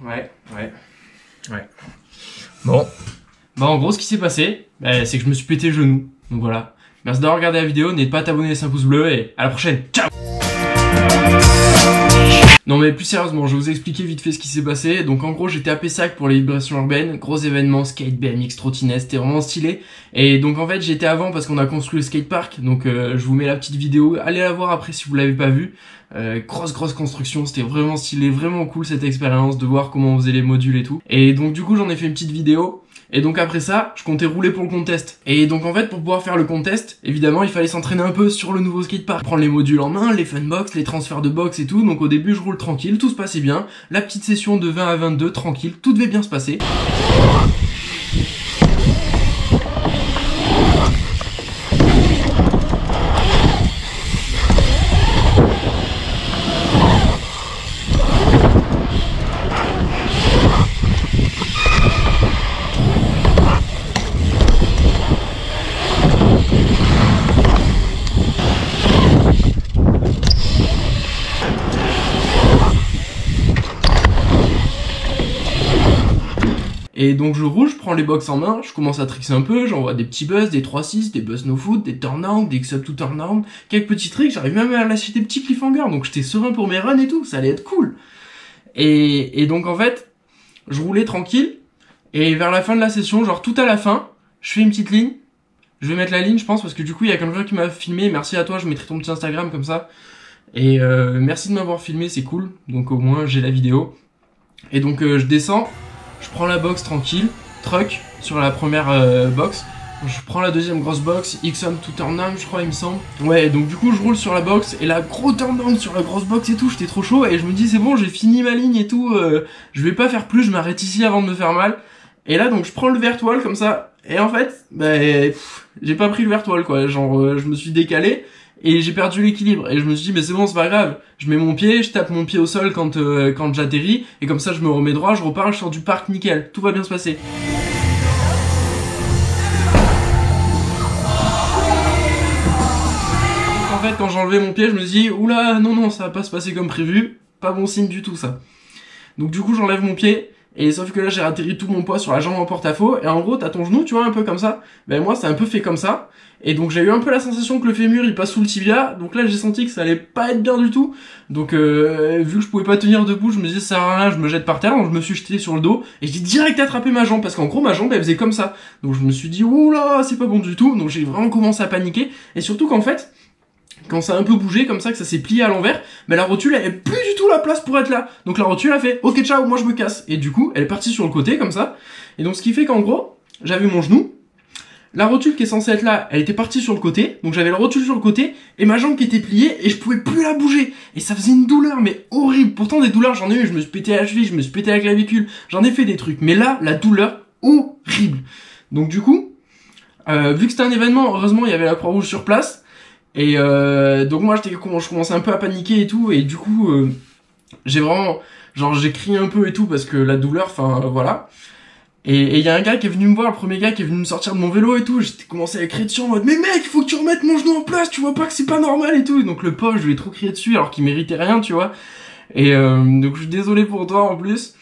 Ouais. Bon. Bah en gros ce qui s'est passé, c'est que je me suis pété le genou. Donc voilà. Merci d'avoir regardé la vidéo, n'hésite pas à t'abonner, laisser un pouce bleu et à la prochaine. Ciao. Non mais plus sérieusement, je vais vous expliquer vite fait ce qui s'est passé. Donc en gros j'étais à Pessac pour les vibrations urbaines, gros événement, skate, BMX, trottinette, c'était vraiment stylé. Et donc en fait j'étais avant parce qu'on a construit le skatepark, donc je vous mets la petite vidéo, allez la voir après si vous l'avez pas vue. Grosse construction, c'était vraiment stylé, vraiment cool cette expérience de voir comment on faisait les modules et tout. Et donc du coup j'en ai fait une petite vidéo. Et donc après ça, je comptais rouler pour le contest. Et donc en fait, pour pouvoir faire le contest, évidemment, il fallait s'entraîner un peu sur le nouveau skatepark. Prendre les modules en main, les funbox, les transferts de box et tout. Donc au début, je roule tranquille, tout se passait bien. La petite session de 20 à 22, tranquille, tout devait bien se passer. Et donc je roule, je prends les box en main, je commence à trickser un peu, j'envoie des petits buzz, des 3-6, des buzz no foot, des turn-out, des x-up to turn-out, quelques petits tricks, j'arrive même à lâcher des petits cliffhangers, donc j'étais serein pour mes runs et tout, ça allait être cool. Et donc en fait, je roulais tranquille, et vers la fin de la session, genre tout à la fin, je fais une petite ligne, je vais mettre la ligne je pense, parce que du coup il y a quelqu'un qui m'a filmé, merci à toi, je mettrai ton petit Instagram comme ça, et merci de m'avoir filmé, c'est cool, donc au moins j'ai la vidéo. Et donc je descends, je prends la box tranquille, truck sur la première box. Je prends la deuxième grosse box, X-on to turn down je crois il me semble. Ouais donc du coup je roule sur la box et la gros turn down sur la grosse box et tout, j'étais trop chaud et je me dis c'est bon j'ai fini ma ligne et tout, je vais pas faire plus, je m'arrête ici avant de me faire mal. Et là donc je prends le vertoile comme ça et en fait j'ai pas pris le vertoile quoi, genre je me suis décalé. Et j'ai perdu l'équilibre et je me suis dit mais c'est bon c'est pas grave, je mets mon pied, je tape mon pied au sol quand j'atterris et comme ça je me remets droit, je repars, je sors du parc nickel, tout va bien se passer. En fait quand j'ai enlevé mon pied je me suis dit oula non ça va pas se passer comme prévu, pas bon signe du tout ça. Donc du coup j'enlève mon pied. Et sauf que là j'ai atterri tout mon poids sur la jambe en porte-à-faux et en gros t'as ton genou tu vois un peu comme ça, ben moi c'est un peu fait comme ça et donc j'ai eu un peu la sensation que le fémur il passe sous le tibia, donc là j'ai senti que ça allait pas être bien du tout, donc vu que je pouvais pas tenir debout je me disais ça sert à rien, je me jette par terre, donc je me suis jeté sur le dos et j'ai direct attrapé ma jambe parce qu'en gros ma jambe elle faisait comme ça, donc je me suis dit oula c'est pas bon du tout, donc j'ai vraiment commencé à paniquer et surtout qu'en fait quand ça a un peu bougé comme ça, que ça s'est plié à l'envers, mais la rotule elle avait plus du tout la place pour être là. Donc la rotule a fait ok ciao moi je me casse. Et du coup elle est partie sur le côté comme ça. Et donc ce qui fait qu'en gros j'avais mon genou, la rotule qui est censée être là elle était partie sur le côté. Donc j'avais la rotule sur le côté et ma jambe qui était pliée et je pouvais plus la bouger. Et ça faisait une douleur mais horrible. Pourtant des douleurs j'en ai eu, je me suis pété la cheville, je me suis pété la clavicule, j'en ai fait des trucs. Mais là la douleur horrible. Donc du coup vu que c'était un événement, heureusement il y avait la Croix-Rouge sur place. Et donc moi je commençais un peu à paniquer et tout et du coup j'ai vraiment j'ai crié un peu et tout parce que la douleur enfin voilà. Et il y a un gars qui est venu me voir, le premier gars qui est venu me sortir de mon vélo et tout, j'étais commencé à crier dessus en mode mais mec il faut que tu remettes mon genou en place, tu vois pas que c'est pas normal et tout. Et donc le pauvre je lui ai trop crié dessus alors qu'il méritait rien tu vois. Et donc je suis désolé pour toi en plus.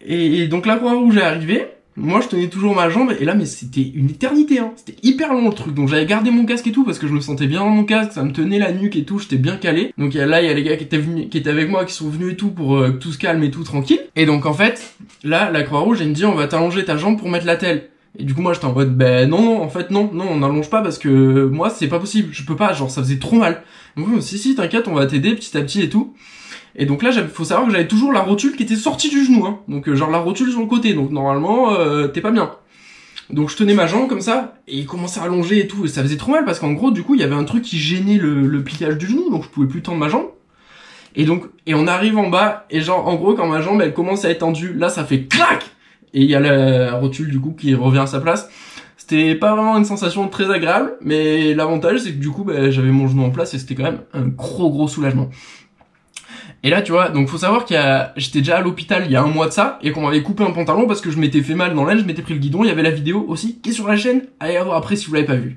Et donc la Croix-Rouge est arrivée. Moi je tenais toujours ma jambe et là mais c'était une éternité hein, c'était hyper long le truc, donc j'avais gardé mon casque et tout parce que je me sentais bien dans mon casque, ça me tenait la nuque et tout, j'étais bien calé. Donc là il y a les gars qui étaient avec moi qui sont venus et tout pour que tout se calme et tout tranquille. Et donc en fait là la Croix-Rouge elle me dit on va t'allonger ta jambe pour mettre la telle. Et du coup moi j'étais en mode non en fait non on n'allonge pas parce que moi c'est pas possible, je peux pas, genre ça faisait trop mal. Donc si t'inquiète on va t'aider petit à petit et tout. Et donc là, faut savoir que j'avais toujours la rotule qui était sortie du genou, hein. Donc genre la rotule sur le côté, donc normalement t'es pas bien. Donc je tenais ma jambe comme ça, et il commençait à allonger et tout, et ça faisait trop mal parce qu'en gros du coup il y avait un truc qui gênait le pliage du genou, donc je pouvais plus tendre ma jambe. Et on arrive en bas, et genre en gros quand ma jambe elle commence à être tendue, là ça fait clac. Et il y a la rotule du coup qui revient à sa place. C'était pas vraiment une sensation très agréable, mais l'avantage c'est que du coup j'avais mon genou en place et c'était quand même un gros soulagement. Et là, tu vois, donc faut savoir j'étais déjà à l'hôpital il y a 1 mois de ça, et qu'on m'avait coupé un pantalon parce que je m'étais fait mal dans l'aile, je m'étais pris le guidon, il y avait la vidéo aussi, qui est sur la chaîne, allez la voir après si vous l'avez pas vu.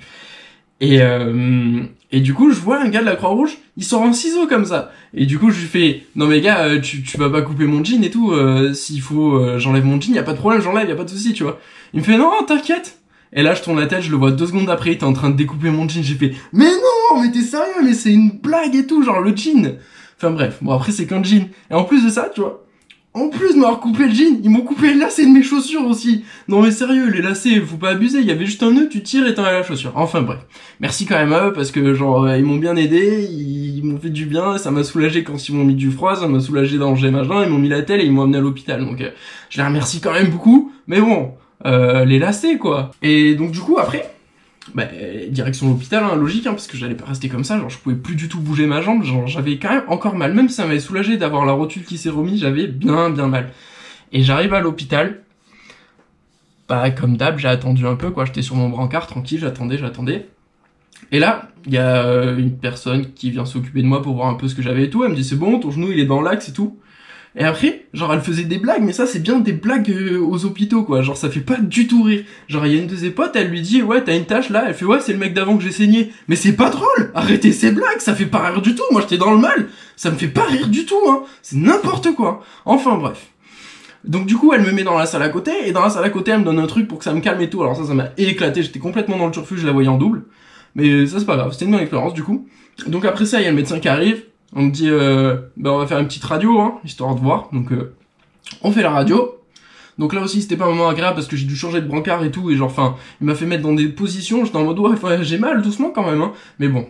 Et du coup, je vois un gars de la Croix-Rouge, il sort un ciseau comme ça. Et du coup, je lui fais, non mais gars, tu vas pas couper mon jean et tout, s'il faut, j'enlève mon jean, y a pas de problème, j'enlève, y a pas de souci, tu vois. Il me fait, non, t'inquiète. Et là, je tourne la tête, je le vois 2 secondes après, il était en train de découper mon jean, j'ai fait, mais non, mais t'es sérieux, mais c'est une blague et tout, genre le jean. Enfin bref, bon après c'est qu'un jean. Et en plus de ça, tu vois, en plus de m'avoir coupé le jean, ils m'ont coupé le lacet de mes chaussures aussi. Non mais sérieux, les lacets, faut pas abuser, il y avait juste un nœud, tu tires et t'enlèves la chaussure. Enfin bref, merci quand même à eux parce que genre ils m'ont bien aidé, ils m'ont fait du bien, ça m'a soulagé quand ils m'ont mis du froid, ça m'a soulagé d'enlever machin, ils m'ont mis la telle et ils m'ont amené à l'hôpital. Donc je les remercie quand même beaucoup, mais bon, les lacets quoi. Et donc du coup après, bah, direction l'hôpital, hein, logique, hein, parce que j'allais pas rester comme ça, genre je pouvais plus du tout bouger ma jambe, genre j'avais quand même encore mal, même si ça m'avait soulagé d'avoir la rotule qui s'est remise, j'avais bien mal. Et j'arrive à l'hôpital, bah comme d'hab, j'ai attendu un peu quoi, j'étais sur mon brancard tranquille, j'attendais. Et là, il y a une personne qui vient s'occuper de moi pour voir un peu ce que j'avais et tout, elle me dit c'est bon, ton genou il est dans l'axe et tout. Et après, genre elle faisait des blagues, mais ça c'est bien des blagues aux hôpitaux quoi, genre ça fait pas du tout rire. Genre il y a une de ses potes, elle lui dit ouais t'as une tache là, elle fait ouais c'est le mec d'avant que j'ai saigné. Mais c'est pas drôle, arrêtez ces blagues, ça fait pas rire du tout, moi j'étais dans le mal, ça me fait pas rire du tout hein, c'est n'importe quoi. Enfin bref. Donc du coup elle me met dans la salle à côté, et dans la salle à côté elle me donne un truc pour que ça me calme et tout, alors ça m'a éclaté, j'étais complètement dans le turfu, je la voyais en double. Mais ça c'est pas grave, c'était une bonne expérience du coup. Donc après ça il y a le médecin qui arrive. On me dit, bah on va faire une petite radio, hein, histoire de voir. Donc, on fait la radio. Donc là aussi, c'était pas un moment agréable parce que j'ai dû changer de brancard et tout. Et genre, enfin, il m'a fait mettre dans des positions. J'étais en mode, ouais, j'ai mal, doucement quand même, hein. Mais bon,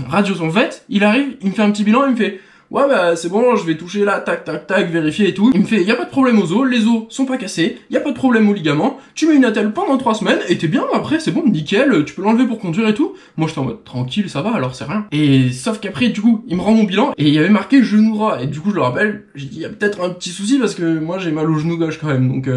radio sont faites. Il arrive, il me fait un petit bilan, il me fait, ouais, bah c'est bon, je vais toucher là, tac, tac, tac, vérifier et tout. Il me fait, y a pas de problème aux os, les os sont pas cassés, y a pas de problème aux ligaments, tu mets une attelle pendant 3 semaines, et t'es bien, après c'est bon, nickel, tu peux l'enlever pour conduire et tout. Moi j'étais en mode, tranquille, ça va, alors c'est rien. Et sauf qu'après, du coup, il me rend mon bilan, et il y avait marqué genou droit, et du coup je le rappelle, j'ai dit, y a peut-être un petit souci, parce que moi j'ai mal au genou gauche quand même, donc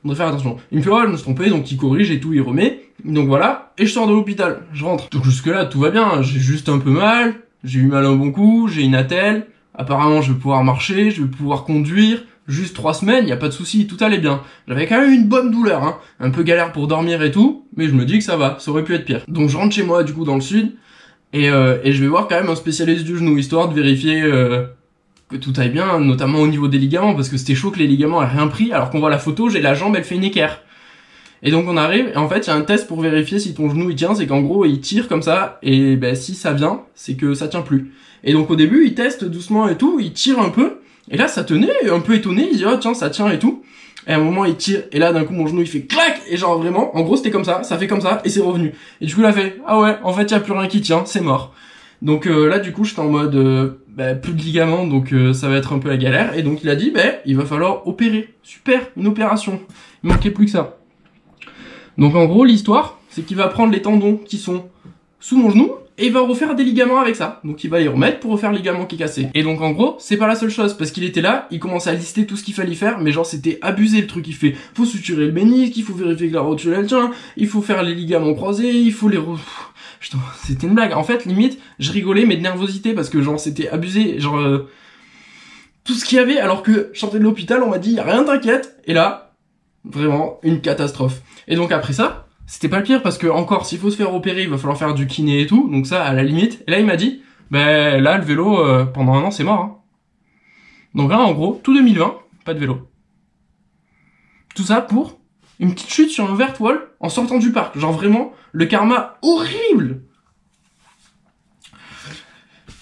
faudrait faire attention. Il me fait, ouais, je me suis trompé, donc il corrige et tout, il remet. Donc voilà, et je sors de l'hôpital, je rentre. Donc jusque là, tout va bien, j'ai juste un peu mal, j'ai eu mal un bon coup, j'ai une attelle. Apparemment, je vais pouvoir marcher, je vais pouvoir conduire, juste 3 semaines, y a pas de souci, tout allait bien. J'avais quand même une bonne douleur, hein, un peu galère pour dormir et tout, mais je me dis que ça va, ça aurait pu être pire. Donc je rentre chez moi, du coup, dans le sud, et je vais voir quand même un spécialiste du genou, histoire de vérifier que tout aille bien, notamment au niveau des ligaments, parce que c'était chaud que les ligaments aient rien pris, alors qu'on voit la photo, j'ai la jambe, elle fait une équerre. Et donc on arrive, et en fait, il y a un test pour vérifier si ton genou il tient, c'est qu'en gros, il tire comme ça, et ben si ça vient, c'est que ça tient plus. Et donc au début, il teste doucement et tout, il tire un peu, et là ça tenait, un peu étonné, il dit oh tiens ça tient et tout. Et à un moment il tire, et là d'un coup mon genou il fait clac, et genre vraiment, en gros c'était comme ça fait comme ça, et c'est revenu. Et du coup il a fait ah ouais, en fait y a plus rien qui tient, c'est mort. Donc là du coup j'étais en mode plus de ligaments, donc ça va être un peu la galère, et donc il a dit il va falloir opérer. Super, une opération. Il manquait plus que ça. Donc en gros l'histoire, c'est qu'il va prendre les tendons qui sont sous mon genou, et il va refaire des ligaments avec ça. Donc il va les remettre pour refaire le ligament qui est cassé. Et donc en gros, c'est pas la seule chose, parce qu'il était là, il commençait à lister tout ce qu'il fallait faire, mais genre c'était abusé le truc. Il fait, faut suturer le ménisque, il faut vérifier que la rotule elle tient, il faut faire les ligaments croisés, il faut les Putain, c'était une blague. En fait, limite, je rigolais, mais de nervosité, parce que genre c'était abusé, genre tout ce qu'il y avait, alors que je sortais de l'hôpital, on m'a dit, y a rien, t'inquiète. Et là, vraiment, une catastrophe. Et donc après ça, c'était pas le pire parce que encore s'il faut se faire opérer, il va falloir faire du kiné et tout, donc ça à la limite. Et là il m'a dit, là le vélo pendant 1 an c'est mort. Hein. Donc là en gros, tout 2020, pas de vélo. Tout ça pour une petite chute sur un vert wall en sortant du parc. Genre vraiment, le karma horrible.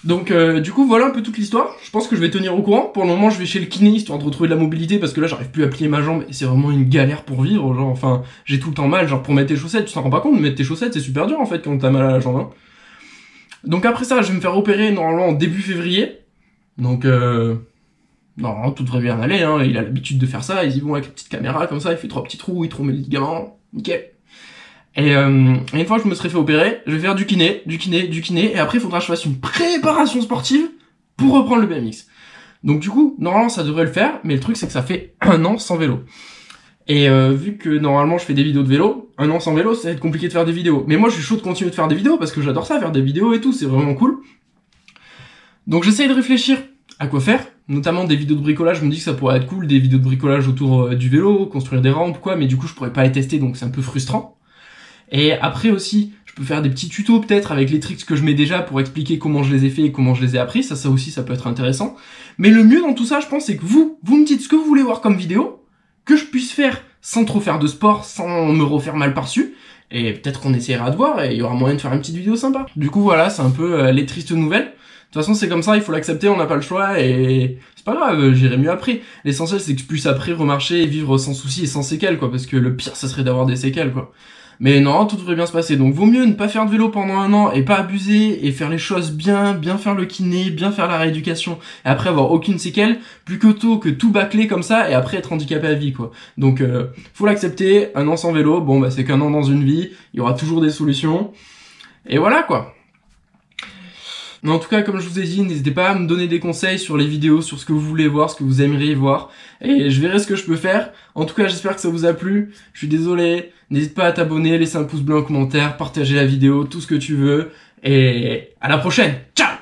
Donc du coup voilà un peu toute l'histoire. Je pense que je vais tenir au courant. Pour le moment je vais chez le kiné histoire de retrouver de la mobilité parce que là j'arrive plus à plier ma jambe et c'est vraiment une galère pour vivre. Genre enfin j'ai tout le temps mal. Genre pour mettre tes chaussettes, tu t'en rends pas compte, mettre tes chaussettes c'est super dur en fait quand t'as mal à la jambe. Hein. Donc après ça je vais me faire opérer normalement en début février. Donc non tout devrait bien aller. Hein. Il a l'habitude de faire ça. Ils y vont avec la petite caméra comme ça. Il fait 3 petits trous, il te remet les ligaments. Nickel. Et une fois que je me serai fait opérer, je vais faire du kiné, et après il faudra que je fasse une préparation sportive pour reprendre le BMX. Donc du coup, normalement ça devrait le faire, mais le truc c'est que ça fait 1 an sans vélo. Et vu que normalement je fais des vidéos de vélo, 1 an sans vélo, ça va être compliqué de faire des vidéos. Mais moi je suis chaud de continuer de faire des vidéos parce que j'adore ça, faire des vidéos et tout, c'est vraiment cool. Donc j'essaye de réfléchir à quoi faire, notamment des vidéos de bricolage, je me dis que ça pourrait être cool, des vidéos de bricolage autour du vélo, construire des rampes quoi, mais du coup je pourrais pas les tester donc c'est un peu frustrant. Et après aussi, je peux faire des petits tutos peut-être avec les tricks que je mets déjà pour expliquer comment je les ai fait et comment je les ai appris. Ça aussi, ça peut être intéressant. Mais le mieux dans tout ça, je pense, c'est que vous me dites ce que vous voulez voir comme vidéo, que je puisse faire sans trop faire de sport, sans me refaire mal par-dessus. Et peut-être qu'on essaiera de voir et il y aura moyen de faire une petite vidéo sympa. Du coup, voilà, c'est un peu les tristes nouvelles. De toute façon, c'est comme ça, il faut l'accepter, on n'a pas le choix et c'est pas grave, j'irai mieux après. L'essentiel, c'est que je puisse après remarcher et vivre sans soucis et sans séquelles, quoi, parce que le pire, ça serait d'avoir des séquelles, quoi. Mais non, tout devrait bien se passer. Donc, vaut mieux ne pas faire de vélo pendant 1 an et pas abuser et faire les choses bien faire le kiné, bien faire la rééducation et après avoir aucune séquelle, plutôt que tout bâcler comme ça et après être handicapé à vie, quoi. Donc, faut l'accepter, 1 an sans vélo, bon, bah, c'est qu'1 an dans une vie, il y aura toujours des solutions. Et voilà, quoi. Mais en tout cas, comme je vous ai dit, n'hésitez pas à me donner des conseils sur les vidéos, sur ce que vous voulez voir, ce que vous aimeriez voir. Et je verrai ce que je peux faire. En tout cas, j'espère que ça vous a plu. Je suis désolé. N'hésite pas à t'abonner, laisser un pouce bleu en commentaire, partager la vidéo, tout ce que tu veux. Et à la prochaine. Ciao!